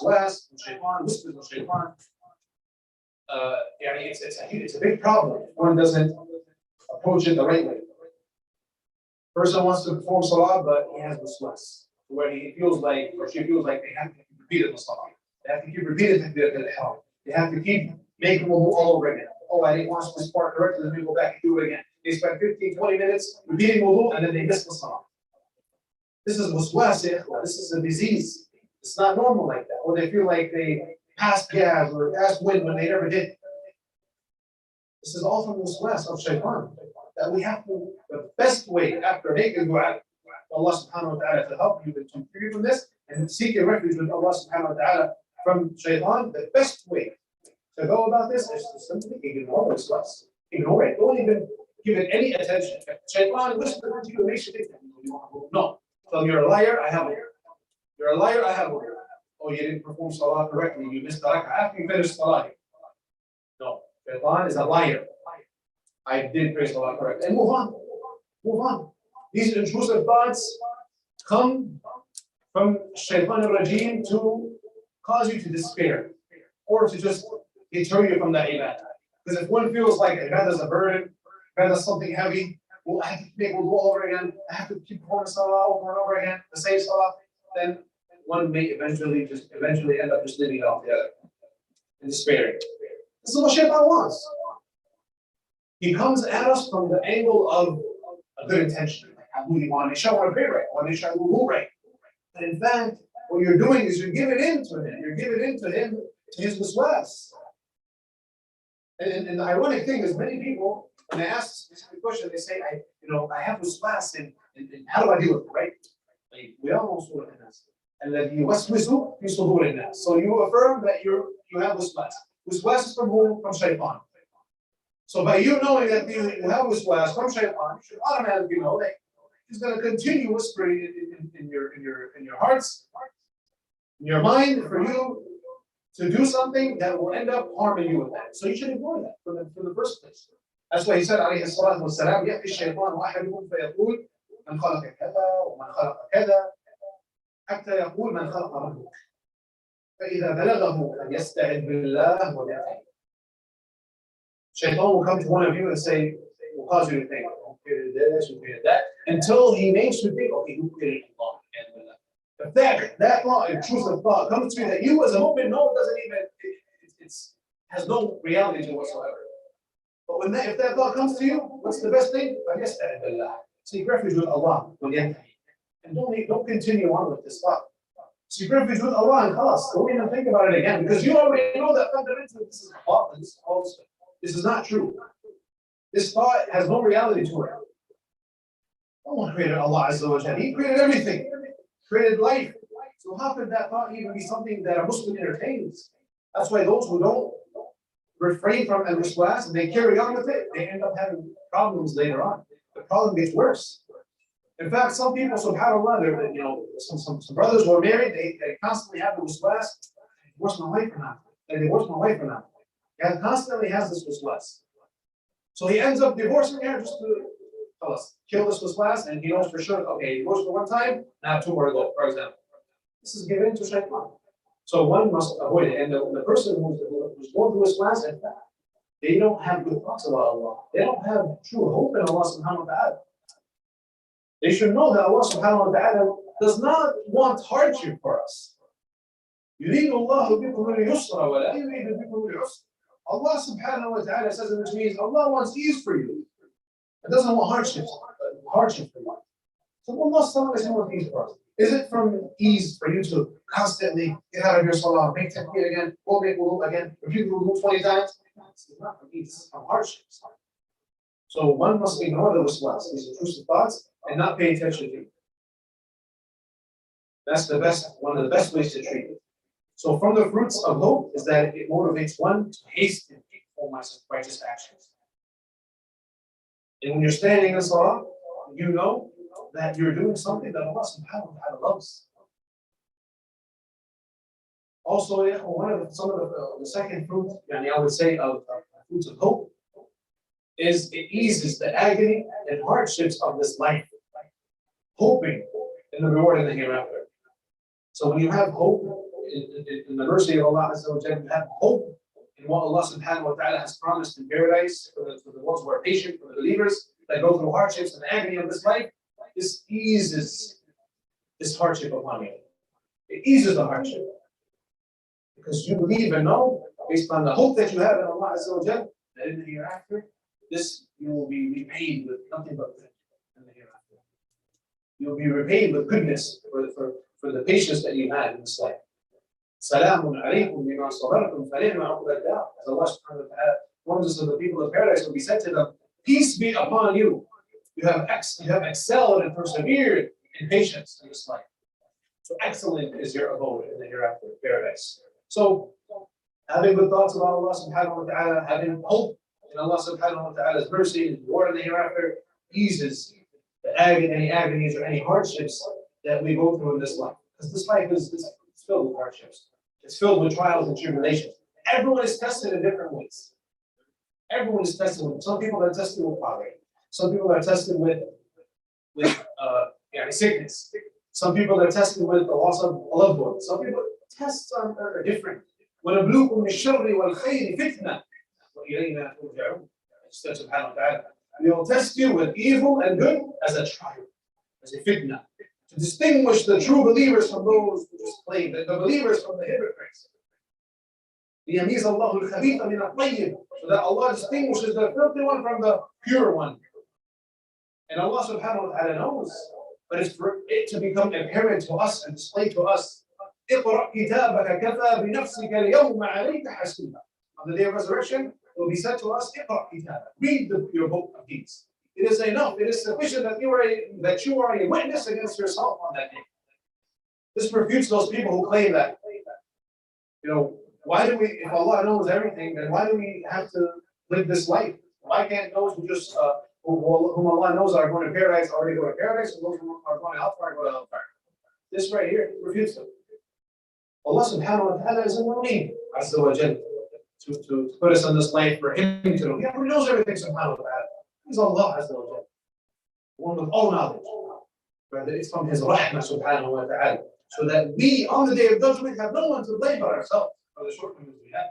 Speaker 3: shaitan, whispers of shaitan. It's a big problem if one doesn't approach it the right way. Person wants to perform salah, but he has waswas, where he feels like, or she feels like they have to keep repeating the salah. They have to keep repeating the hell. They have to keep making wudu all over again. Oh, I didn't wash this part correctly, let me go back and do it again. They spend 15, 20 minutes repeating wudu, and then they miss the salah. This is waswas, this is a disease. It's not normal like that. Or they feel like they passed gas or passed wind when they never did. This is all from waswas of shaitan. That we have to, the best way after making dua, Allah subhanahu wa ta'ala to help you to free you from this and seek a refuge with Allah subhanahu wa ta'ala from shaitan, the best way to go about this is to simply ignore waswas. Ignore it. Don't even give it any attention. If shaitan whispers into you, makes you think that you want to go. No. So you're a liar, I have a word. You're a liar, I have a word. Oh, you didn't perform salah correctly, you missed the rak'ah after you finished salah. No. Shaitan is a liar. I did pray salah correctly. And move on. Move on. These intrusive thoughts come from shaitan al-rajim to cause you to despair or to just deter you from that ibadah. Because if one feels like ibadah is a burden, ibadah is something heavy, well, I have to make wudu all over again, I have to keep performing salah over and over again, the same salah, then one may eventually end up just living it off the other and despairing. This is what shaitan wants. He comes at us from the angle of a good intention. Like, I really want to pray right, I want to wudu right. But in fact, what you're doing is you're giving in to him. You're giving in to him, to his waswas. And the ironic thing is, many people, when I ask a specific question, they say, I have waswas, and how do I deal with it, right? Like, we all know Surah An-Nas. الذي يوسوس في صدور الناس. So you affirm that you have waswas. Waswas is from who? From shaitan. So by you knowing that you have waswas from shaitan, you should automatically know that he's going to continue whispering in your hearts, in your mind, for you to do something that will end up harming you with that. So you should ignore that from the first place. That's why he said, عليه الصلاة والسلام, يأتي الشيطان أحدكم فيقول من خلق كذا ومن خلق كذا حتى يقول من خلق ربك فإذا بلغه أن يستعذ بالله ويأتي. Shaitan will come to one of you and say, will cause you to think, who created this, who created that, until he makes you think, okay, who created Allah? If that thought, intrusive thought, comes to you that you as a mu'min know, it doesn't even, it has no reality to it whatsoever. But if that thought comes to you, what's the best thing? Seek refuge with Allah. And don't continue on with this thought. Seek refuge with Allah and khalas. Don't even think about it again, because you already know that fundamentally this is false. This is false. This is not true. This thought has no reality to it. Allah created Allah Azza wa Jalla. He created everything. Created life. So how could that thought even be something that a Muslim entertains? That's why those who don't refrain from al-waswas and they carry on with it, they end up having problems later on. The problem gets worse. In fact, some people, subhanAllah, some brothers who are married, they constantly have the waswas. Divorce my wife or not? They divorce my wife or not? He constantly has this waswas. So he ends up divorcing her just to kill this waswas, and he knows for sure, okay, he divorced her one time, now 2 more to go, for example. This is given to shaitan. So one must avoid it. And the person who's going through waswas, in fact, they don't have good thoughts about Allah. They don't have true hope in Allah subhanahu wa ta'ala. They should know that Allah subhanahu wa ta'ala does not want hardship for us. يريد الله بكم اليسر ولا يريد بكم العسر. Allah subhanahu wa ta'ala says, which means Allah wants ease for you. It doesn't want hardship for you. So Allah subhanahu wa ta'ala wants ease for us. Is it from ease for you to constantly get out of your salah, make takbir again, go make wudu again, repeat wudu 20 times? This is not from ease, this is from hardships. So one must ignore the waswas, these intrusive thoughts, and not pay attention to it. That's one of the best ways to treat it. So from the fruits of hope is that it motivates one to hasten and perform righteous actions. And when you're standing in salah, you know that you're doing something that Allah subhanahu wa ta'ala loves. Also, some of the second fruit, I would say, of fruits of hope is it eases the agony and hardships of this life, hoping in the reward in the hereafter. So when you have hope in the mercy of Allah Azza wa Jalla, you have hope in what Allah subhanahu wa ta'ala has promised in paradise for the ones who are patient, for the believers that go through hardships and the agony of this life. This eases this hardship upon you. It eases the hardship. Because you believe and know, based on the hope that you have in Allah Azza wa Jalla, that in the hereafter, this you will be repaid with nothing but good in the hereafter. You will be repaid with goodness for the patience that you had in this life. Salamun alaykum bima sabartum fa ni'ma uqbad dar. As Allah subhanahu wa ta'ala warns us of the people of paradise, will be said to them, peace be upon you. You have excelled and persevered in patience in this life. So excellent is your abode in the hereafter paradise. So having good thoughts about Allah subhanahu wa ta'ala, having hope in Allah subhanahu wa ta'ala's mercy and reward in the hereafter eases the any agonies or any hardships that we go through in this life. Because this life is filled with hardships. It's filled with trials and tribulations. Everyone is tested in different ways. Everyone is tested with, some people are tested with poverty. Some people are tested with sickness. Some people are tested with the loss of a loved one. Some people tests are different. وَنَبْلُوكُمْ بِالشَّرِّ وَالْخَيْرِ فِتْنَةً وَإِلَيْنَا تُرْجَعُونَ. Subhanahu wa ta'ala. We will test you with evil and good as a trial, as a fitna, to distinguish the true believers from those who just claim, the believers from the hypocrites. لِيَمِيزَ اللَّهُ الْخَبِيثَ مِنَ الطَّيِّبِ. So that Allah distinguishes the filthy one from the pure one. And Allah subhanahu wa ta'ala knows, but it's for it to become apparent to us and displayed to us. اقرأ كتابك كفى بنفسك اليوم عليك حسيبا. On the day of resurrection, it will be said to us, اقرأ كتابك. Read your book of deeds. It is enough, it is sufficient that you are a witness against yourself on that day. This refutes those people who claim that, why do we, if Allah knows everything, then why do we have to live this life? Why can't those who just, whom Allah knows are going to paradise already go to paradise, and those who are going to hellfire go to hellfire? This right here refutes them. Allah subhanahu wa ta'ala is in the lead, Azza wa Jal, to put us on this life for Him to know. He already knows everything subhanahu wa ta'ala. He's Allah Azza wa Jal, one with all knowledge. Whether it's from His rahmah subhanahu wa ta'ala, so that we on the day of judgment have no one to blame but ourselves for the shortcomings we have.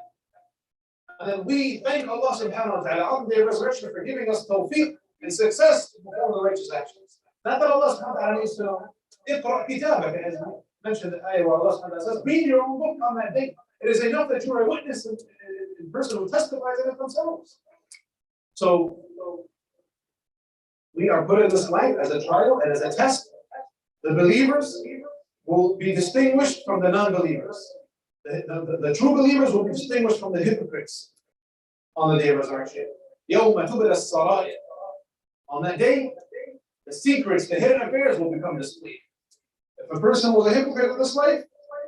Speaker 3: And then we thank Allah subhanahu wa ta'ala on the day of resurrection for giving us tawfiq and success to perform the righteous actions. Not that Allah subhanahu wa ta'ala needs to know, اقرأ كتابك, as we mentioned the ayah where Allah subhanahu wa ta'ala says, read your own book on that day. It is enough that you are a witness and person who testifies in it themselves. So we are put in this life as a trial and as a test. The believers will be distinguished from the non-believers. The true believers will be distinguished from the hypocrites on the day of resurrection. يَوْمَ تُبْلَى السَّرَائِرُ. On that day, the secrets, the hidden affairs will become displayed. If a person was a hypocrite in this life,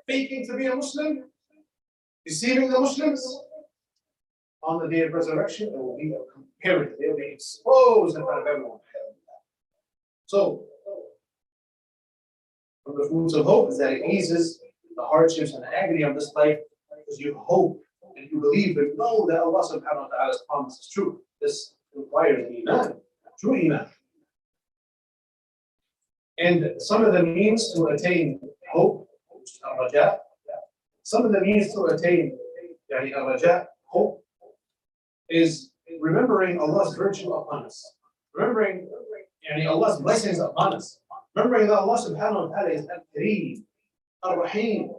Speaker 3: faking to be a Muslim, deceiving the Muslims, on the day of resurrection, it will be apparent. They will be exposed in front of everyone. So, from the fruits of hope is that it eases the hardships and the agony of this life, because you hope and you believe and know that Allah subhanahu wa ta'ala's promise is true. This requires iman, true iman. And some of the means to attain hope, which is al-raja, some of the means to attain al-raja, hope, is remembering Allah's virtue upon us. Remembering Allah's blessings upon us. Remembering that Allah subhanahu wa ta'ala is al-Kareem, al-Rahim,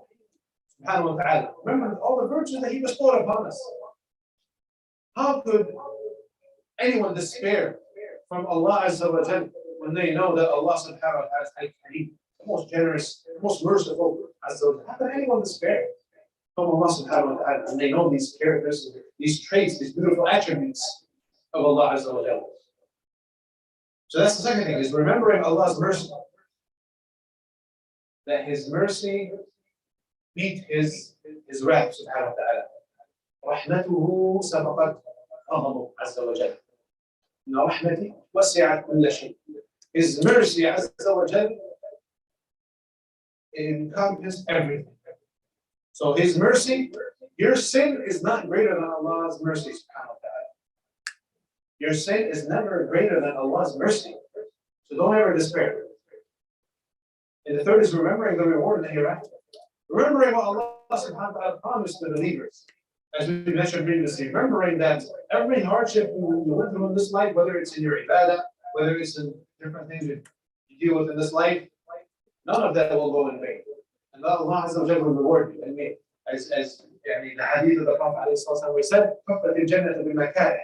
Speaker 3: subhanahu wa ta'ala. Remembering all the virtues that He bestowed upon us. How could anyone despair from Allah Azza wa Jalla when they know that Allah subhanahu wa ta'ala is al-Kareem, the most generous, the most merciful Azza wa Jalla? How can anyone despair from Allah subhanahu wa ta'ala when they know these characters, these traits, these beautiful attributes of Allah Azza wa Jalla? So that's the second thing, is remembering Allah's mercy. That His mercy beat His wrath subhanahu wa ta'ala. رحمته سبقت غضبه عز وجل. إن رحمتي وسعت كل شيء. His mercy عز وجل encompasses everything. So His mercy, your sin is not greater than Allah's mercy subhanahu wa ta'ala. Your sin is never greater than Allah's mercy. So don't ever despair. And the third is remembering the reward in the hereafter. Remembering what Allah subhanahu wa ta'ala promised the believers. As we mentioned previously, remembering that every hardship you went through in this life, whether it's in your ibadah, whether it's in different things you deal with in this life, none of that will go in vain. And Allah Azza wa Jalla will reward you. And as the hadith of the Prophet ﷺ said, حُفَّتِ الْجَنَّةُ بِالْمَكَارِهِ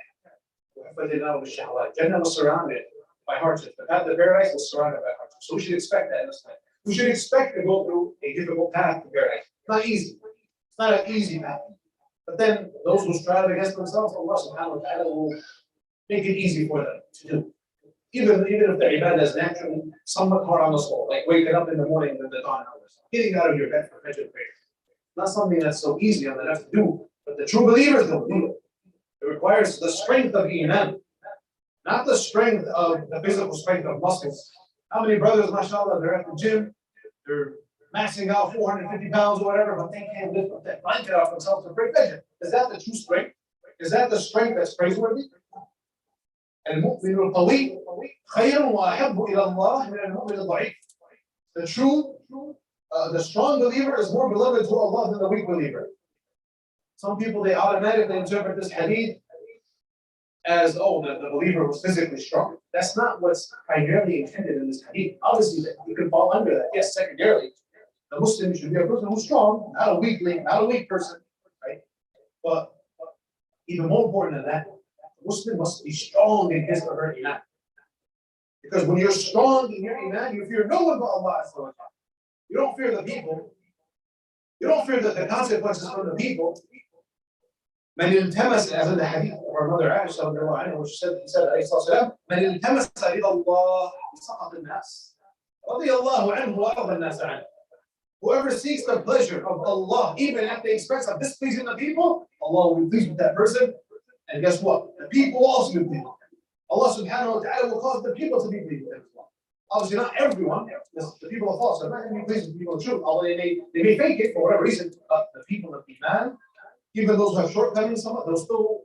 Speaker 3: وَحُفَّتِ النَّارُ بِالشَّهَوَاتِ. Jannah was surrounded by hardships. The path of paradise was surrounded by hardships. So we should expect that in this life. We should expect to go through a difficult path to paradise. It's not easy. It's not an easy path. But then those who strive against themselves, Allah subhanahu wa ta'ala will make it easy for them to do. Even if the ibadah is naturally somewhat hard on the soul, like waking up in the morning with the dawn hours, getting out of your bed for Fajr prayer. Not something that's so easy on the left to do, but the true believers don't do it. It requires the strength of Iman, not the strength of the physical strength of muscles. How many brothers, mashallah, they're at the gym, they're maxing out 450 pounds or whatever, but they can't lift up that blanket off themselves to pray Fajr. Is that the true strength? Is that the strength that's praiseworthy? المؤمن القوي خير وأحب إلى الله من المؤمن الضعيف. The strong believer is more beloved to Allah than the weak believer. Some people, they automatically interpret this hadith as, oh, the believer was physically strong. That's not what's primarily intended in this hadith. Obviously, you can fall under that. Yes, secondarily, the Muslim should be a person who's strong, not a weakling, not a weak person, right? But even more important than that, the Muslim must be strong in his or her iman. Because when you're strong in your iman, you fear no one but Allah. You don't fear the people. You don't fear the consequences from the people. من التمس, as in the hadith of our mother Aisha, which said, he said, من التمس رضا الله بسخط الناس رضي الله عنه وأرضى الناس عنه. Whoever seeks the pleasure of Allah, even at the expense of displeasing the people, Allah will be pleased with that person. And guess what? The people will also be pleased. Allah subhanahu wa ta'ala will cause the people to be pleased with them as well. Obviously, not everyone, the people of false, are not going to be pleased with the people of truth, although they may fake it for whatever reason, but the people of Iman, even those who have shortcomings, they'll still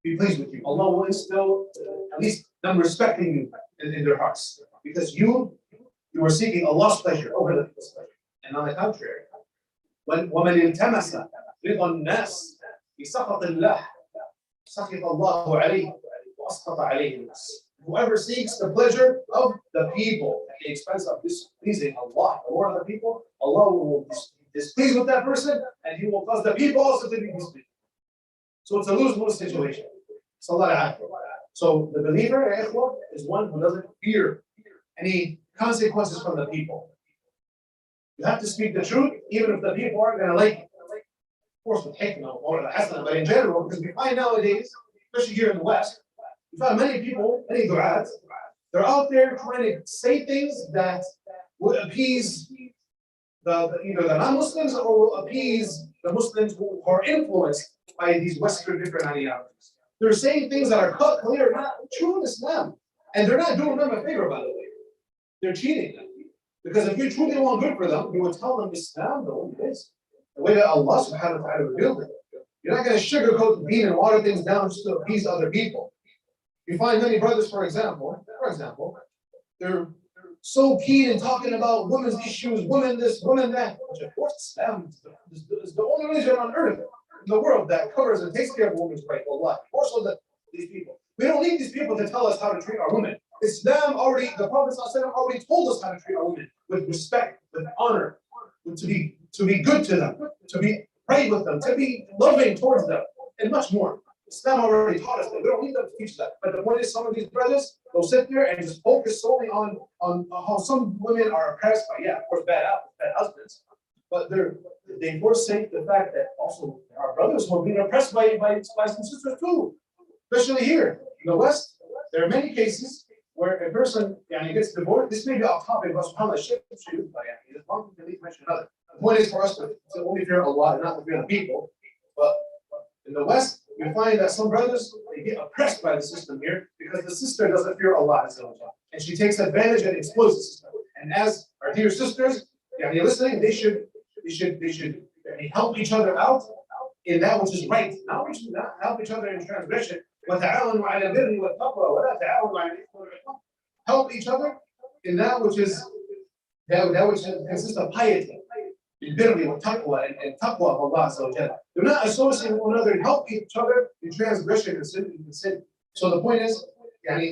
Speaker 3: be pleased with you. Allah will instill at least them respecting you in their hearts, because you are seeking Allah's pleasure over the people's pleasure. And on the contrary, وَمَنْ الْتَمَسَ رِضَى النَّاسِ بِسَخَطِ اللَّهِ سَخِطَ اللَّهُ عَلَيْهِ وَأَسْخَطَ عَلَيْهِ النَّاسِ. Whoever seeks the pleasure of the people at the expense of displeasing Allah, the Lord of the people, Allah will be displeased with that person, and He will cause the people also to be displeased. So it's a lose-lose situation. So the believer, is one who doesn't fear any consequences from the people. You have to speak the truth, even if the people aren't going to like it. Of course, with hikmah or the hasanah, but in general, because we find nowadays, especially here in the West, we find many people, many du'at, they're out there trying to say things that will appease either the non-Muslims or will appease the Muslims who are influenced by these Western different ideologies. They're saying things that are cut clear, not true in Islam. And they're not doing them a favor, by the way. They're cheating them. Because if you truly want good for them, you would tell them Islam the way it is. The way that Allah subhanahu wa ta'ala revealed it. You're not going to sugarcoat the deen and water things down just to appease other people. You find many brothers, for example, they're so keen in talking about women's issues, women this, women that. Which of course Islam is the only religion on earth, in the world, that covers and takes care of women's rights. Allah. More so than these people. We don't need these people to tell us how to treat our women. Islam already, the Prophet ﷺ already told us how to treat our women with respect, with honor, to be good to them, to be pray with them, to be loving towards them, and much more. Islam already taught us that. We don't need them to teach that. But the point is, some of these brothers, they'll sit there and just focus solely on how some women are oppressed by, of course, bad husbands. But they forsake the fact that also there are brothers who are being oppressed by some sisters too. Especially here in the West, there are many cases where a person gets divorced. This may be off topic, but subhanAllah, there's one thing to mention another. The point is for us to only fear Allah and not to fear the people. But in the West, you find that some brothers, they get oppressed by the system here because the sister doesn't fear Allah, and she takes advantage and exploits the system. And as our dear sisters, listening, they should help each other out in that which is right. Not help each other in transgression, وَتَعَاوَنُوا عَلَى الْبِرِّ وَالتَّقْوَى وَلَا تَعَاوَنُوا عَلَى الْإِثْمِ وَالْعُدْوَانِ. Help each other in that which consists of piety, البر والتقوى and taqwa of Allah Azza wa Jalla. Do not associate with one another and help each other in transgression and sin. So the point is,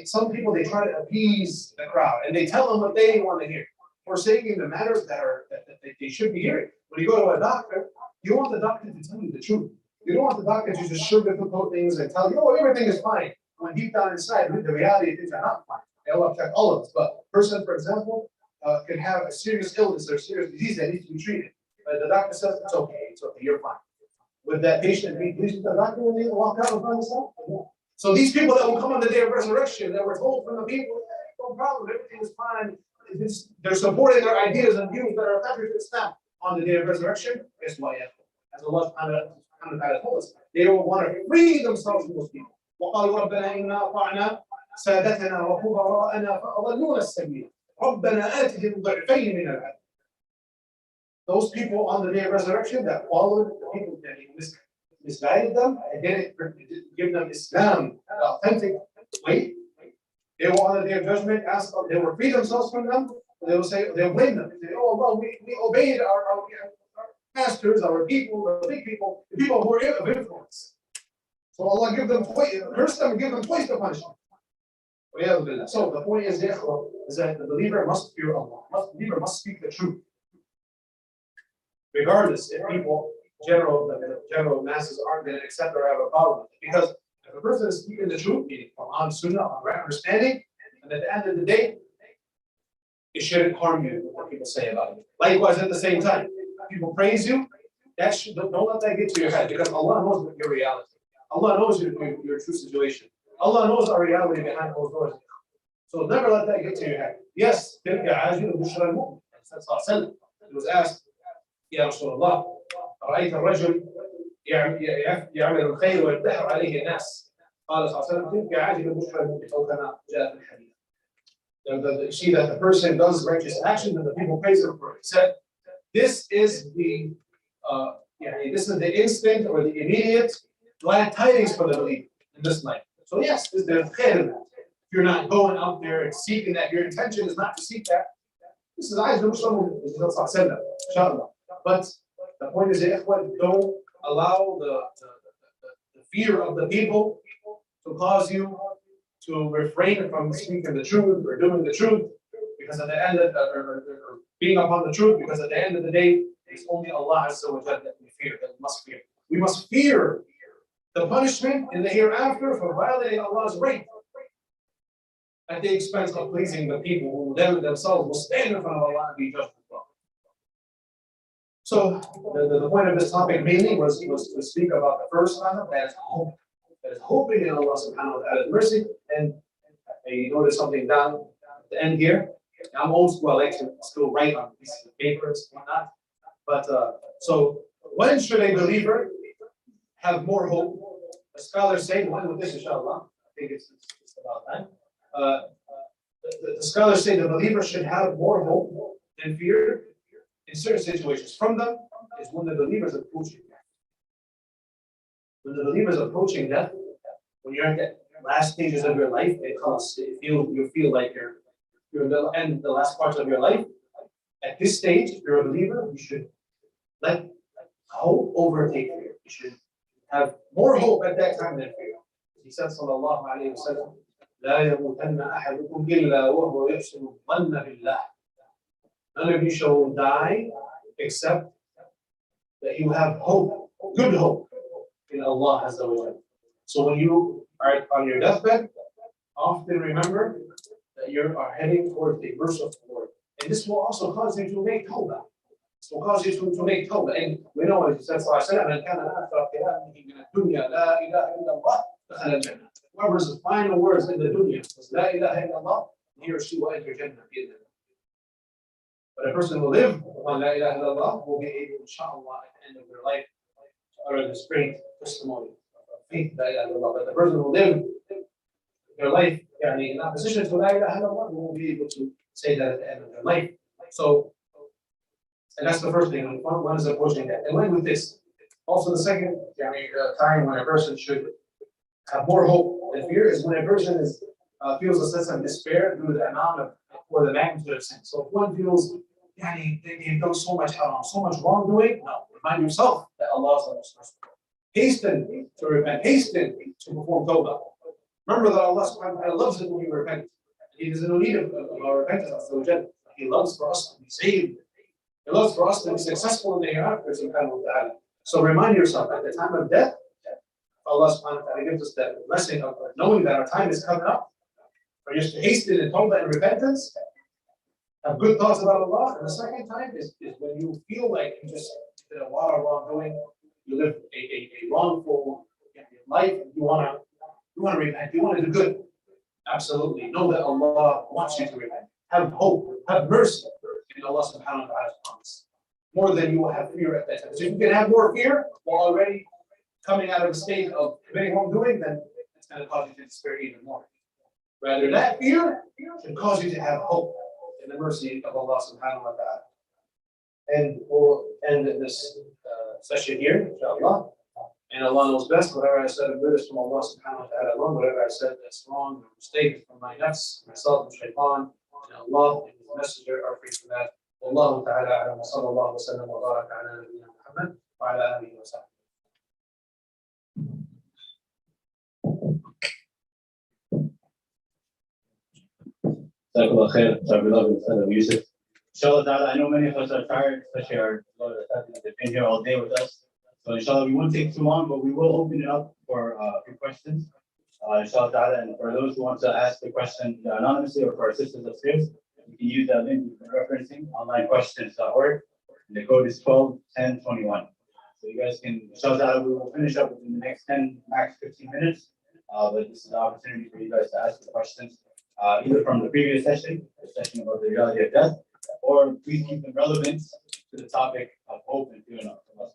Speaker 3: some people they try to appease the crowd and they tell them what they want to hear, forsaking the matters that they should be hearing. When you go to a doctor, you want the doctor to tell you the truth. You don't want the doctor to just sugarcoat things and tell you, oh, everything is fine. When deep down inside, the reality is things are not fine. Allah protect all of us. But a person, for example, could have a serious illness or a serious disease that needs to be treated. But the doctor says, it's okay, you're fine. Would that patient be pleased with the doctor when they walk out and find himself? So these people that will come on the day of resurrection, that were told from the people, no problem, everything is fine. They're supporting their ideas and views that are contrary to Islam on the day of resurrection. Guess what? As Allah subhanahu wa ta'ala told us, they don't want to free themselves from those people. وَقَالُوا رَبَّنَا إِنَّا أَطَعْنَا سَادَتَنَا وَكُبَرَاءَنَا فَأَضَلُّونَا السَّبِيلَ رَبَّنَا آتِهِمْ ضِعْفَيْنِ مِنَ الْعَذَابِ. Those people on the day of resurrection that followed the people that misguided them and didn't give them Islam, the authentic way, they will on the day of judgment ask them, they will free themselves from them, they will say, they'll blame them. They say, oh Allah, we obeyed our masters, our people, the big people, the people who were of influence. So Allah give them curse them and give them twice the punishment. So the point is that the believer must fear Allah. The believer must speak the truth. Regardless if the general masses aren't going to accept or have a problem with it. Because if a person is speaking the truth, meaning on sunnah, on right understanding, and at the end of the day, it shouldn't harm you what people say about you. Likewise, at the same time, people praise you, don't let that get to your head, because Allah knows your reality. Allah knows your true situation. Allah knows our reality behind those doors. So never let that get to your head. Yes, it was asked, يا رسول الله رأيت الرجل يعمل الخير ويدحر عليه الناس قال صلى الله عليه وسلم تلك عاجل بشرى المؤمن أو كما جاء في الحديث. You see that the person does righteous action and the people praise him for it. He said, this is the instant or the immediate glad tidings for the believer in this life. So yes, there's khair in that. If you're not going out there and seeking that, your intention is not to seek that. This is عاجل بشرى المؤمن inshallah. But the point is, don't allow the fear of the people to cause you to refrain from speaking the truth or doing the truth, because at the end of or being upon the truth, because at the end of the day, it's only Allah Azza wa Jalla that we fear, that we must fear. We must fear the punishment in the hereafter for violating Allah's right at the expense of pleasing the people who themselves will stand in front of Allah and be judged. So the point of this topic mainly was to speak about the first concept, that is hope. That is hoping in Allah subhanahu wa ta'ala's mercy. And you notice something down at the end here. I'm old school, I like to still write on pieces of paper and whatnot. But so when should a believer have more hope? The scholars say, when with this inshallah, I think it's about time. The scholars say the believer should have more hope than fear in certain situations. From them is when the believer is approaching death. When the believer is approaching death, when you're at the last stages of your life, you feel like you're in the last parts of your life. At this stage, if you're a believer, you should let hope overtake fear. You should have more hope at that time than fear. He said, sallallahu alayhi wa sallam, لا يموتن أحدكم إلا وهو يحسن الظن بالله. None of you shall die except that you have hope, good hope in Allah Azza wa Jalla. So when you are on your deathbed, often remember that you are heading towards the merciful Lord. And this will also cause you to make tawbah. This will cause you to make tawbah. And we know as he said, whoever's final words in the dunya was La ilaha illallah, he or she will enter Jannah. But a person who live upon La ilaha illallah will be able, inshallah, at the end of their life, to utter this great testimony of faith, La ilaha illallah. But the person who live their life in opposition to La ilaha illallah will be able to say that at the end of their life. So, and that's the first thing, one is approaching that. And when with this, also the second time when a person should have more hope And fear is when a person feels a sense of despair due to the amount of or the magnitude of sin. So if one feels they've done so much haram, so much wrongdoing, no, remind yourself that Allah is the most merciful. Hasten to repent, hasten to perform tawbah. Remember that Allah subhanahu wa ta'ala loves it when we repent. He doesn't need of our repentance. He loves for us to be saved. He loves for us to be successful in the hereafter, subhanahu wa ta'ala. So remind yourself at the time of death, Allah subhanahu wa ta'ala gives us that blessing of knowing that our time is coming up. For just to hasten in tawbah and repentance, have good thoughts about Allah. And the second time is when you feel like you just did a lot of wrongdoing, you live a wrongful life, you wanna repent, you want to do good. Absolutely. Know that Allah wants you to repent. Have hope, have mercy in Allah subhanahu wa ta'ala's promise. More than you will have fear at that time. So if you can have more fear while already coming out of a state of committing wrongdoing, then it's going to cause you to despair even more. Rather, that fear should cause you to have hope in the mercy of Allah subhanahu wa ta'ala. And we'll end this session here, inshallah. And Allah knows best. Whatever I said good is from Allah subhanahu wa ta'ala alone. Whatever I said that's wrong or mistake from my nafs, myself, and shaitan, and Allah and His Messenger are free from that. Wallahu ta'ala a'lam wa sallallahu wa sallam wa baraka ala nabiyyina Muhammad wa ala alihi wa sahbihi.
Speaker 2: Jazakallah khair, our beloved Ustadh Yousif. Inshallah ta'ala, I know many of us are tired, especially our beloved Ustadh. They've been here all day with us. So inshallah, we won't take too long, but we will open it up for questions. Inshallah ta'ala, and for those who want to ask the question anonymously or for our sisters upstairs, you can use that link we've been referencing, onlinequestions.org. And the code is 121021. So you guys can, inshallah ta'ala, we will finish up within the next 10, max 15 minutes. But this is the opportunity for you guys to ask the questions, either from the previous session, the session about the reality of death, or please keep them relevant to the topic of hope and fear of Allah.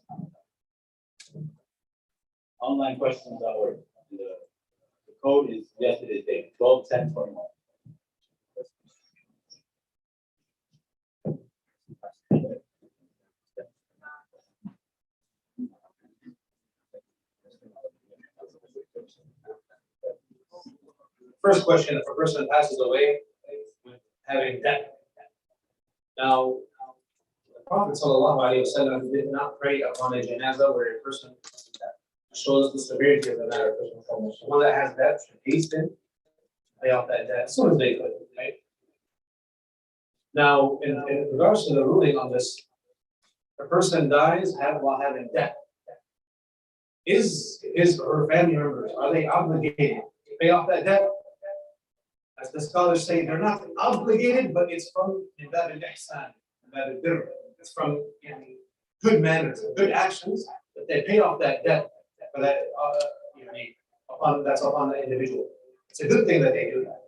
Speaker 2: Onlinequestions.org. The code is yesterday's date, 121021.
Speaker 3: First question, if a person passes away with having debt. Now, the Prophet ﷺ did not pray upon a janazah where a person has debt. It shows the severity of the matter. One that has debt should hasten to pay off that debt as soon as they could, right? Now, in regards to the ruling on this, a person dies while having debt. Is his or her family members, are they obligated to pay off that debt? As the scholars say, they're not obligated, but it's from Ibad al-Ihsan, Ibad al-Birr. It's from good manners, good actions, that they pay off that debt for that, that's upon the individual. It's a good thing that they do that.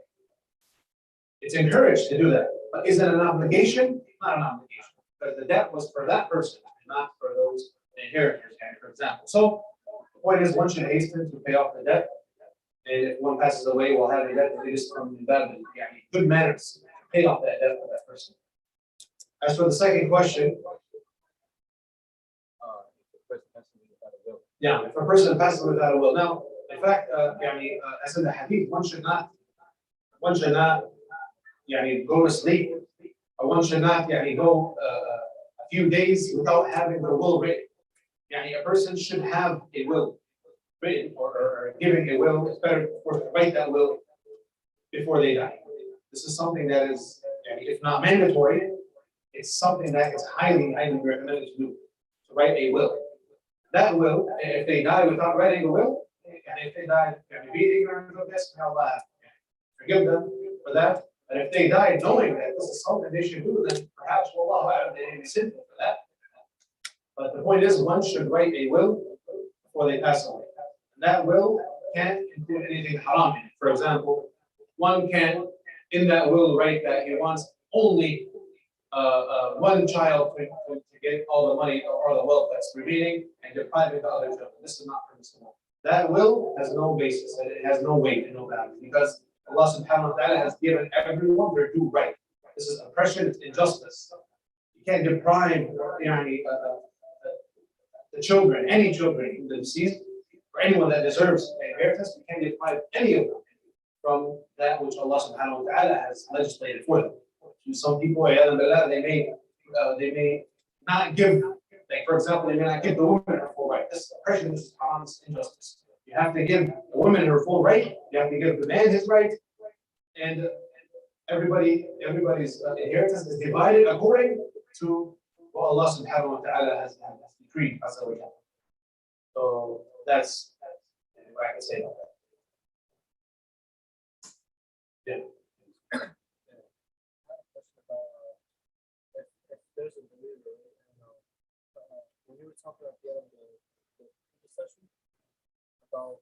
Speaker 3: It's encouraged to do that. But is it an obligation? Not an obligation. Because the debt was for that person, not for those inheritors, for example. So the point is, one should hasten to pay off the debt. And if one passes away while having debt, it is from good manners to pay off that debt for that person. As for the second question, if a person passes without a will. Now, in fact, as in the hadith, one should not go to sleep, or one should not go a few days without having the will written. A person should have a will written or giving a will. It's better, of course, to write that will before they die. This is something that is, if not mandatory, it's something that is highly, highly recommended to do, to write a will. That will, if they die without writing a will, and if they die, be ignorant of this, may Allah forgive them for that. And if they die knowing that this is something they should do, then perhaps, wallahu, they may be sinful for that. But the point is, one should write a will before they pass away. And that will can't include anything haram in it. For example, one can, in that will, write that he wants only one child to get all the money or the wealth that's remaining and depriving the other children. This is not permissible. That will has no basis, and it has no weight and no value, because Allah subhanahu wa ta'ala has given everyone their due right. This is oppression, it's injustice. You can't deprive the children, any children, the deceased, for anyone that deserves an inheritance, we can't deprive any of them from that which Allah subhanahu wa ta'ala has legislated for them. To some people, they may not give, like for example, they may not give the woman her full right. This is oppression, this is haram, this is injustice. You have to give the woman her full right, you have to give the man his right, and everybody's inheritance is divided according to what Allah subhanahu wa ta'ala has decreed. So that's what I can say about that. Yeah.
Speaker 4: If there's a believer, when you were talking at the end of the session about